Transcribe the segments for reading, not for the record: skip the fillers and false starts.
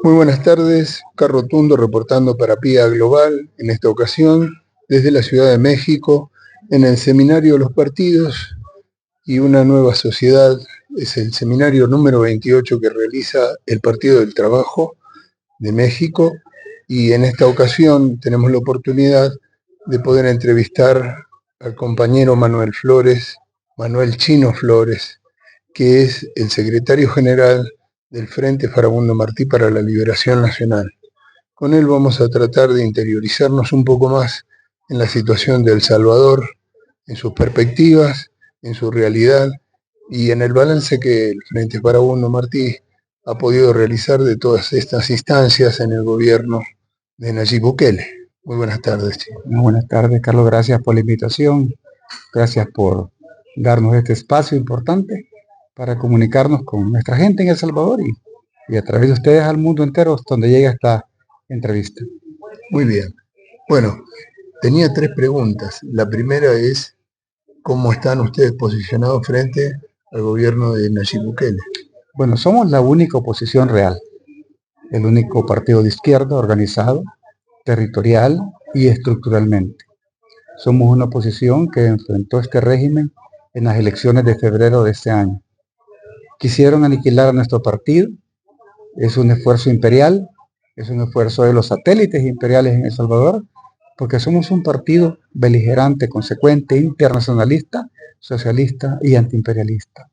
Muy buenas tardes, Carlos Rotundo reportando para PIA Global, en esta ocasión desde la Ciudad de México, en el Seminario de los Partidos y una nueva sociedad. Es el seminario número 28 que realiza el Partido del Trabajo de México, y en esta ocasión tenemos la oportunidad de poder entrevistar al compañero Manuel Chino Flores, que es el secretario general del Frente Farabundo Martí para la Liberación Nacional. Con él vamos a tratar de interiorizarnos un poco más en la situación de El Salvador, en sus perspectivas, en su realidad y en el balance que el Frente Farabundo Martí ha podido realizar de todas estas instancias en el gobierno de Nayib Bukele. Muy buenas tardes. Muy buenas tardes, Carlos. Gracias por la invitación. Gracias por darnos este espacio importante para comunicarnos con nuestra gente en El Salvador y a través de ustedes al mundo entero donde llega esta entrevista. Muy bien. Bueno, tenía tres preguntas. La primera es, ¿cómo están ustedes posicionados frente al gobierno de Nayib Bukele? Bueno, somos la única oposición real, el único partido de izquierda organizado, territorial y estructuralmente. Somos una oposición que enfrentó este régimen en las elecciones de febrero de este año. Quisieron aniquilar a nuestro partido. Es un esfuerzo imperial, es un esfuerzo de los satélites imperiales en El Salvador, porque somos un partido beligerante, consecuente, internacionalista, socialista y antiimperialista.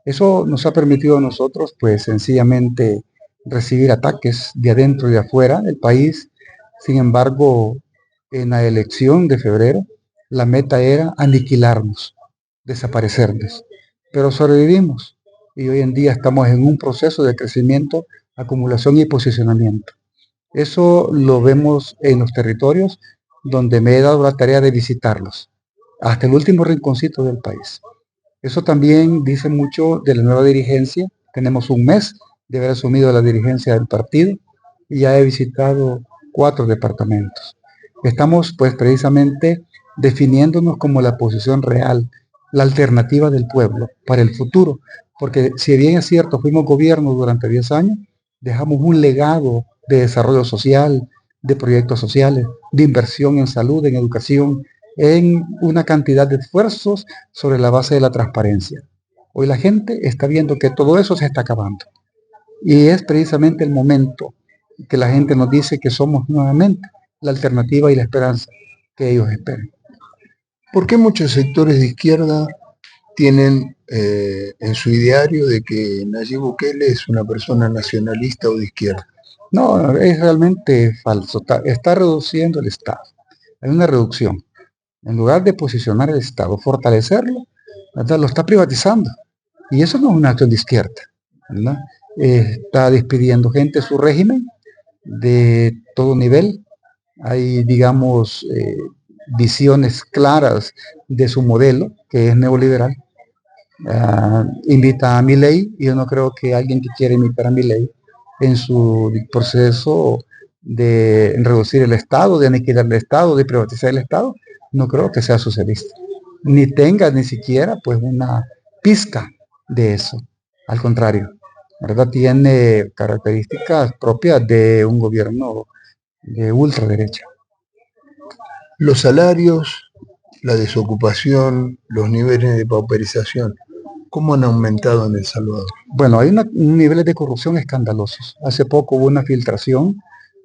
Eso nos ha permitido a nosotros, pues sencillamente, recibir ataques de adentro y de afuera del país. Sin embargo, en la elección de febrero, la meta era aniquilarnos, desaparecernos. Pero sobrevivimos y hoy en día estamos en un proceso de crecimiento, acumulación y posicionamiento. Eso lo vemos en los territorios donde me he dado la tarea de visitarlos, hasta el último rinconcito del país. Eso también dice mucho de la nueva dirigencia. Tenemos un mes de haber asumido la dirigencia del partido y ya he visitado 4 departamentos. Estamos pues precisamente definiéndonos como la posición real, la alternativa del pueblo para el futuro, porque si bien es cierto, fuimos gobierno durante 10 años, dejamos un legado de desarrollo social, de proyectos sociales, de inversión en salud, en educación, en una cantidad de esfuerzos sobre la base de la transparencia. Hoy la gente está viendo que todo eso se está acabando. Y es precisamente el momento que la gente nos dice que somos nuevamente la alternativa y la esperanza que ellos esperan. ¿Por qué muchos sectores de izquierda tienen en su ideario de que Nayib Bukele es una persona nacionalista o de izquierda? No, es realmente falso. Está reduciendo el Estado. Hay una reducción. En lugar de posicionar el Estado, fortalecerlo, ¿verdad? Lo está privatizando. Y eso no es una acción de izquierda, ¿verdad? Está despidiendo gente de su régimen de todo nivel. Hay, digamos, visiones claras de su modelo, que es neoliberal. Invita a Milei, y yo no creo que alguien que quiera imitar a Milei en su proceso de reducir el Estado, de aniquilar el Estado, de privatizar el Estado, no creo que sea socialista, ni tenga ni siquiera pues una pizca de eso. Al contrario, ¿verdad? Tiene características propias de un gobierno de ultraderecha. Los salarios, la desocupación, los niveles de pauperización, ¿cómo han aumentado en El Salvador? Bueno, hay niveles de corrupción escandalosos. Hace poco hubo una filtración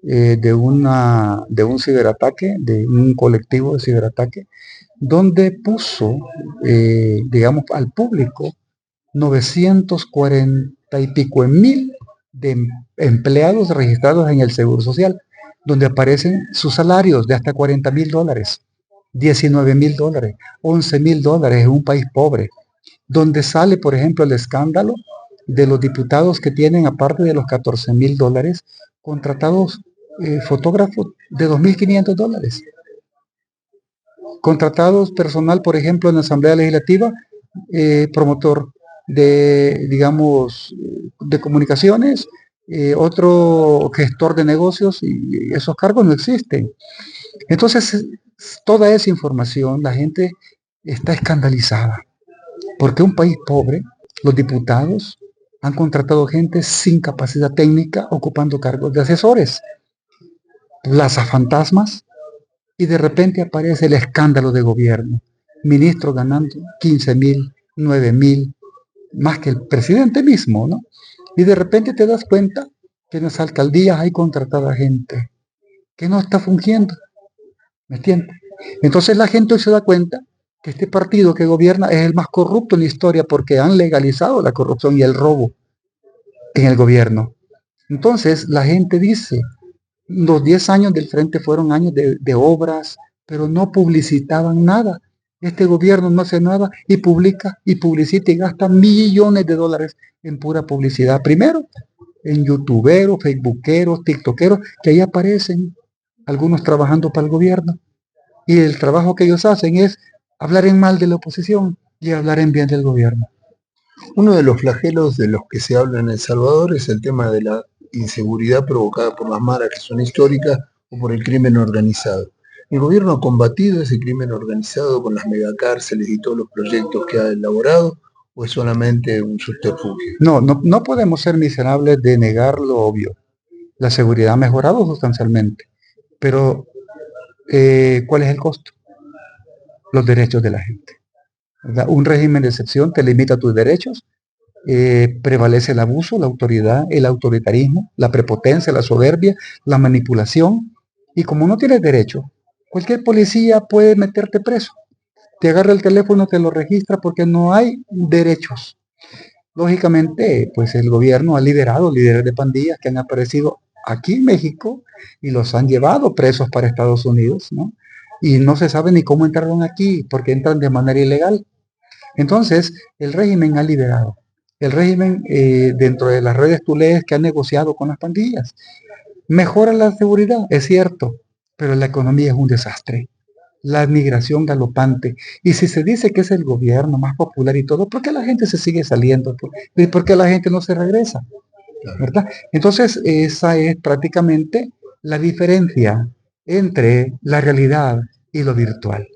de un ciberataque, de un colectivo de ciberataque, donde puso, digamos, al público 940 y pico mil de empleados registrados en el Seguro Social, donde aparecen sus salarios de hasta $40,000, $19,000, $11,000 en un país pobre, donde sale, por ejemplo, el escándalo de los diputados que tienen, aparte de los $14,000, contratados fotógrafos de $2,500, contratados personal, por ejemplo, en la Asamblea Legislativa, promotor de, digamos, de comunicaciones, otro gestor de negocios, y esos cargos no existen. Entonces, toda esa información, la gente está escandalizada, porque un país pobre, los diputados Han contratado gente sin capacidad técnica ocupando cargos de asesores, plazas fantasmas, y de repente aparece el escándalo de gobierno. Ministros ganando 15,000, 9,000, más que el presidente mismo, ¿no? Y de repente te das cuenta que en las alcaldías hay contratada gente que no está fungiendo, ¿me entiendes? Entonces la gente hoy se da cuenta que este partido que gobierna es el más corrupto en la historia porque han legalizado la corrupción y el robo en el gobierno. Entonces la gente dice, los 10 años del frente fueron años de obras, pero no publicitaban nada. Este gobierno no hace nada y publica y publicita y gasta millones de dólares en pura publicidad. Primero, en youtuberos, facebookeros, tiktokeros, que ahí aparecen algunos trabajando para el gobierno. Y el trabajo que ellos hacen es hablar en mal de la oposición y hablar en bien del gobierno. Uno de los flagelos de los que se habla en El Salvador es el tema de la inseguridad provocada por las maras que son históricas o por el crimen organizado. ¿El gobierno ha combatido ese crimen organizado con las megacárceles y todos los proyectos que ha elaborado o es solamente un subterfugio? No podemos ser miserables de negar lo obvio. La seguridad ha mejorado sustancialmente, pero ¿cuál es el costo? Los derechos de la gente, ¿verdad? Un régimen de excepción te limita tus derechos, prevalece el abuso, la autoridad, el autoritarismo, la prepotencia, la soberbia, la manipulación, y como no tienes derecho, cualquier policía puede meterte preso. Te agarra el teléfono, te lo registra porque no hay derechos. Lógicamente, pues el gobierno ha liberado líderes de pandillas que han aparecido aquí en México y los han llevado presos para Estados Unidos, ¿no? Y no se sabe ni cómo entraron aquí, porque entran de manera ilegal. Entonces, el régimen ha liberado. El régimen, dentro de las redes tú lees que ha negociado con las pandillas. Mejora la seguridad, es cierto, pero la economía es un desastre. La migración galopante. Y si se dice que es el gobierno más popular y todo, ¿por qué la gente se sigue saliendo? ¿Y por qué la gente no se regresa? ¿Verdad? Entonces, esa es prácticamente la diferencia entre la realidad y lo virtual.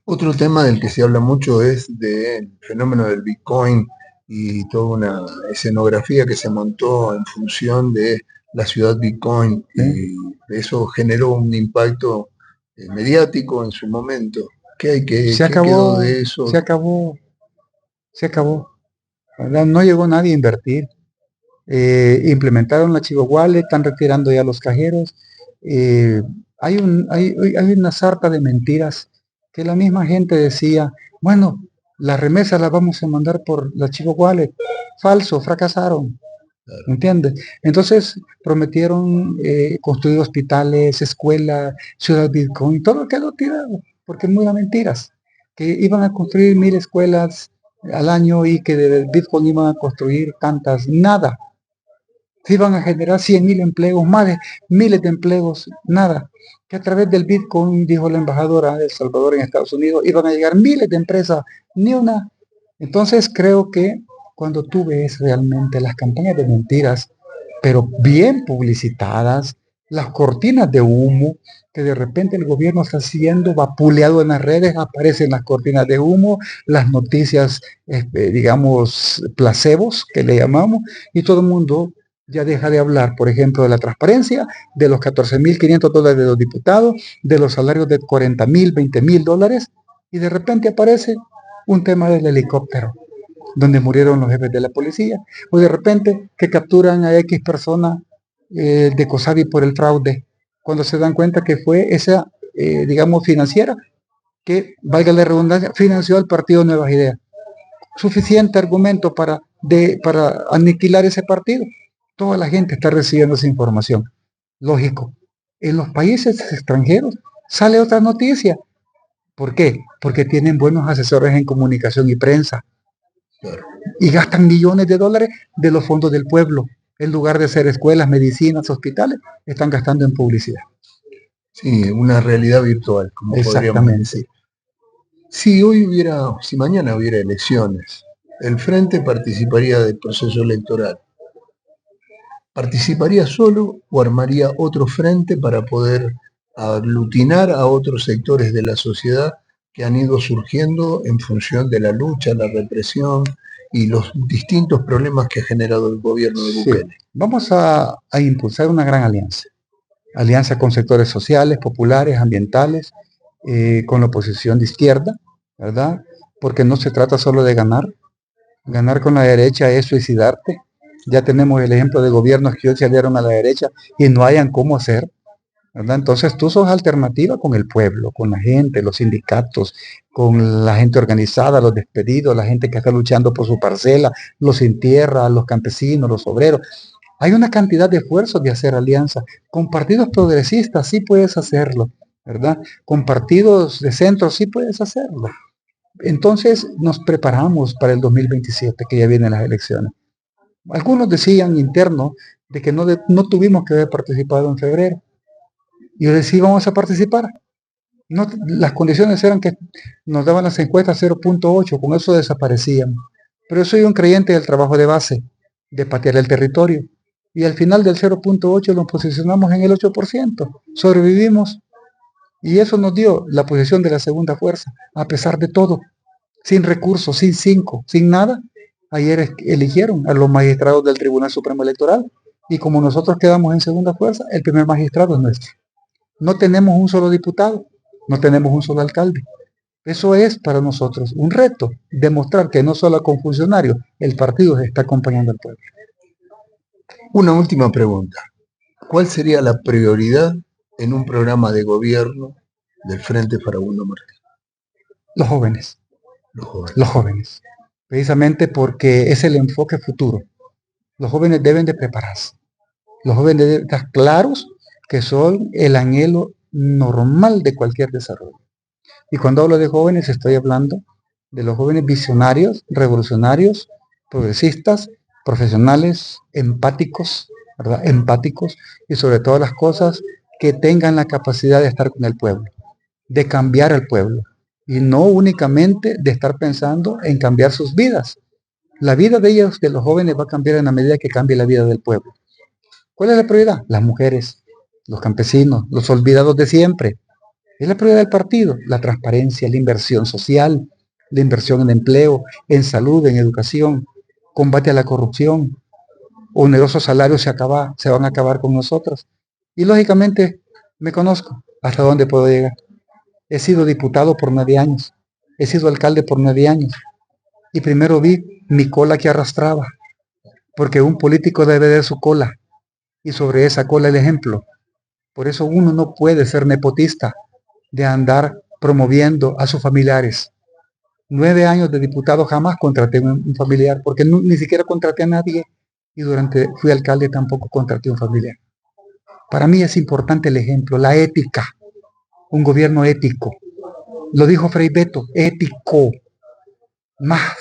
Otro tema del que se habla mucho es del fenómeno del Bitcoin y toda una escenografía que se montó en función de la ciudad Bitcoin y eso generó un impacto mediático en su momento. ¿Qué quedó de eso? Se acabó. ¿Verdad? No llegó nadie a invertir. Implementaron la Chivo Wallet, están retirando ya los cajeros. Hay una sarta de mentiras que la misma gente decía, bueno, las remesas las vamos a mandar por la Chivo Wallet. Falso, fracasaron. ¿Entiendes? Entonces prometieron construir hospitales, escuelas, ciudad Bitcoin, todo quedó tirado, porque muy mentiras. Que iban a construir 1,000 escuelas al año y que de Bitcoin iban a construir tantas, nada. Se iban a generar 100,000 empleos, más de miles de empleos, nada. Que a través del Bitcoin, dijo la embajadora de El Salvador en Estados Unidos, iban a llegar miles de empresas, ni una. Entonces creo que cuando tú ves realmente las campañas de mentiras, pero bien publicitadas, las cortinas de humo, que de repente el gobierno está siendo vapuleado en las redes, aparecen las cortinas de humo, las noticias, digamos, placebos, que le llamamos, y todo el mundo ya deja de hablar, por ejemplo, de la transparencia, de los 14,500 dólares de los diputados, de los salarios de 40,000, 20,000 dólares, y de repente aparece un tema del helicóptero, donde murieron los jefes de la policía, o de repente que capturan a X persona de COSAVI por el fraude, cuando se dan cuenta que fue esa, digamos, financiera, que, valga la redundancia, financió al partido Nuevas Ideas. Suficiente argumento para aniquilar ese partido. Toda la gente está recibiendo esa información. Lógico. En los países extranjeros sale otra noticia. ¿Por qué? Porque tienen buenos asesores en comunicación y prensa. Y gastan millones de dólares de los fondos del pueblo. En lugar de hacer escuelas, medicinas, hospitales, están gastando en publicidad. Sí, una realidad virtual, como podríamos decir. Si mañana hubiera elecciones, el Frente participaría del proceso electoral. ¿Participaría solo o armaría otro frente para poder aglutinar a otros sectores de la sociedad que han ido surgiendo en función de la lucha, la represión y los distintos problemas que ha generado el gobierno de Bukele. Sí. Vamos a impulsar una gran alianza. Alianza con sectores sociales, populares, ambientales, con la oposición de izquierda, ¿verdad? Porque no se trata solo de ganar. Ganar con la derecha es suicidarte. Ya tenemos el ejemplo de gobiernos que hoy se adhieron a la derecha y no hayan cómo hacer, ¿verdad? Entonces tú sos alternativa con el pueblo, con la gente, los sindicatos, con la gente organizada, los despedidos, la gente que está luchando por su parcela, los sin tierra, los campesinos, los obreros. Hay una cantidad de esfuerzos de hacer alianza. Con partidos progresistas sí puedes hacerlo, ¿verdad? Con partidos de centro sí puedes hacerlo. Entonces nos preparamos para el 2027, que ya vienen las elecciones. Algunos decían internos de que no tuvimos que haber participado en febrero. Y yo decía, vamos a participar. No, las condiciones eran que nos daban las encuestas 0.8, con eso desaparecían. Pero yo soy un creyente del trabajo de base, de patear el territorio. Y al final del 0.8 nos posicionamos en el 8%. Sobrevivimos. Y eso nos dio la posición de la segunda fuerza, a pesar de todo. Sin recursos, sin 5, sin nada. Ayer eligieron a los magistrados del Tribunal Supremo Electoral. Y como nosotros quedamos en segunda fuerza, el primer magistrado es nuestro. No tenemos un solo diputado, no tenemos un solo alcalde. Eso es para nosotros un reto, demostrar que no solo con funcionarios, el partido está acompañando al pueblo. Una última pregunta. ¿Cuál sería la prioridad en un programa de gobierno del Frente Farabundo Martí? Los jóvenes. Los jóvenes. Los jóvenes. Precisamente porque es el enfoque futuro. Los jóvenes deben de prepararse. Los jóvenes deben estar claros que son el anhelo normal de cualquier desarrollo. Y cuando hablo de jóvenes estoy hablando de los jóvenes visionarios, revolucionarios, progresistas, profesionales, empáticos, ¿verdad? Empáticos y sobre todas las cosas que tengan la capacidad de estar con el pueblo, de cambiar al pueblo y no únicamente de estar pensando en cambiar sus vidas. La vida de ellos, de los jóvenes, va a cambiar en la medida que cambie la vida del pueblo. ¿Cuál es la prioridad? Las mujeres, los campesinos, los olvidados de siempre. Es la prioridad del partido, la transparencia, la inversión social, la inversión en empleo, en salud, en educación, combate a la corrupción. Onerosos salarios se van a acabar con nosotros. Y lógicamente me conozco hasta dónde puedo llegar. He sido diputado por 9 años, he sido alcalde por 9 años. Y primero vi mi cola que arrastraba, porque un político debe de su cola, y sobre esa cola el ejemplo. Por eso uno no puede ser nepotista, de andar promoviendo a sus familiares. 9 años de diputado jamás contraté un familiar, porque ni siquiera contraté a nadie, y fui alcalde tampoco contraté un familiar. Para mí es importante el ejemplo, la ética, un gobierno ético. Lo dijo Frei Beto, ético, más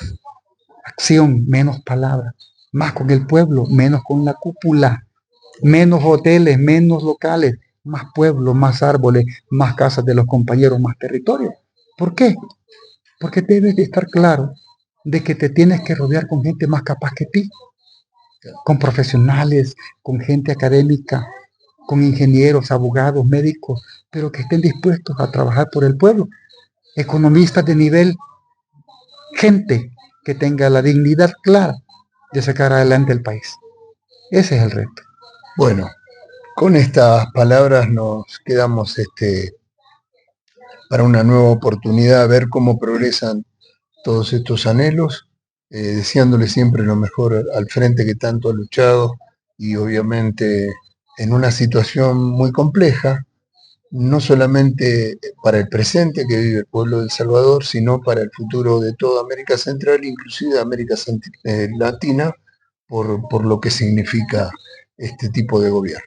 acción, menos palabras, más con el pueblo, menos con la cúpula, menos hoteles, menos locales, más pueblo, más árboles, más casas de los compañeros, más territorio. ¿Por qué? Porque debes de estar claro de que te tienes que rodear con gente más capaz que ti, con profesionales, con gente académica, con ingenieros, abogados, médicos, pero que estén dispuestos a trabajar por el pueblo, economistas de nivel, gente que tenga la dignidad clara de sacar adelante el país. Ese es el reto. Bueno, con estas palabras nos quedamos para una nueva oportunidad, ver cómo progresan todos estos anhelos, deseándole siempre lo mejor al frente que tanto ha luchado y obviamente en una situación muy compleja, no solamente para el presente que vive el pueblo de El Salvador, sino para el futuro de toda América Central, inclusive de América Latina, por lo que significa este tipo de gobierno.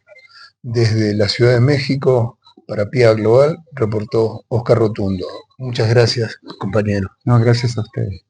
Desde la Ciudad de México, para PIA Global, reportó Oscar Rotundo. Muchas gracias, compañero. No, gracias a ustedes.